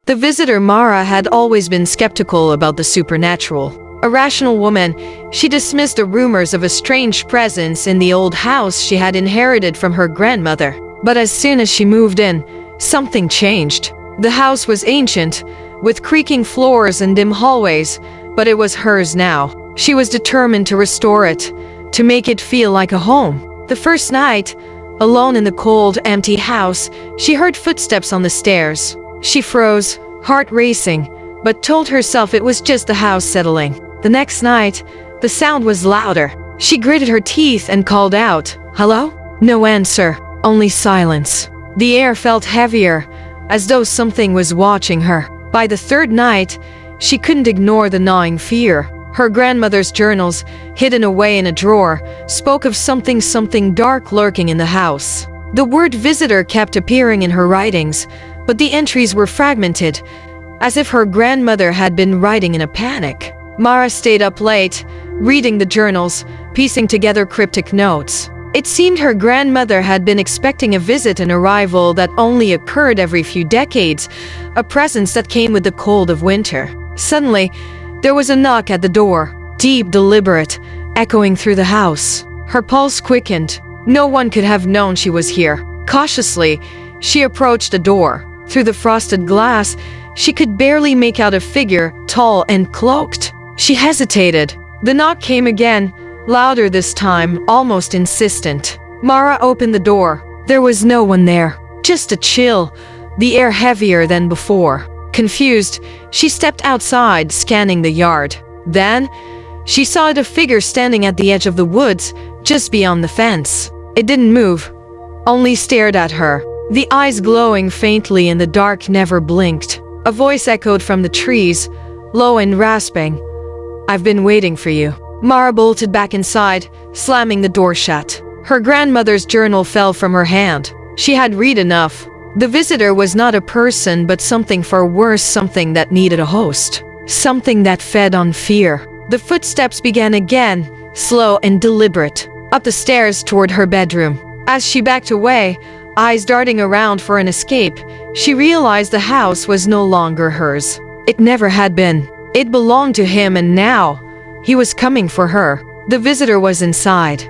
The visitor Mara had always been skeptical about the supernatural. A rational woman, she dismissed the rumors of a strange presence in the old house she had inherited from her grandmother. But as soon as she moved in, something changed. The house was ancient, with creaking floors and dim hallways, but it was hers now. She was determined to restore it, to make it feel like a home. The first night, alone in the cold, empty house, she heard footsteps on the stairs. She froze, heart racing, but told herself it was just the house settling. The next night, the sound was louder. She gritted her teeth and called out, "Hello?" No answer, only silence. The air felt heavier, as though something was watching her. By the third night, she couldn't ignore the gnawing fear. Her grandmother's journals, hidden away in a drawer, spoke of something dark lurking in the house. The word visitor kept appearing in her writings, but the entries were fragmented, as if her grandmother had been writing in a panic. Mara stayed up late, reading the journals, piecing together cryptic notes. It seemed her grandmother had been expecting a visit, an arrival that only occurred every few decades, a presence that came with the cold of winter. Suddenly, there was a knock at the door, deep, deliberate, echoing through the house. Her pulse quickened. No one could have known she was here. Cautiously, she approached the door. Through the frosted glass, she could barely make out a figure, tall and cloaked. She hesitated. The knock came again, louder this time, almost insistent. Mara opened the door. There was no one there, just a chill, the air heavier than before. Confused, she stepped outside, scanning the yard. Then, she saw a figure standing at the edge of the woods, just beyond the fence. It didn't move, only stared at her. The eyes glowing faintly in the dark never blinked. A voice echoed from the trees, low and rasping. "I've been waiting for you." Mara bolted back inside, slamming the door shut. Her grandmother's journal fell from her hand. She had read enough. The visitor was not a person, but something far worse, something that needed a host. Something that fed on fear. The footsteps began again, slow and deliberate, up the stairs toward her bedroom. As she backed away, eyes darting around for an escape, she realized the house was no longer hers. It never had been. It belonged to him, and now he was coming for her. The visitor was inside.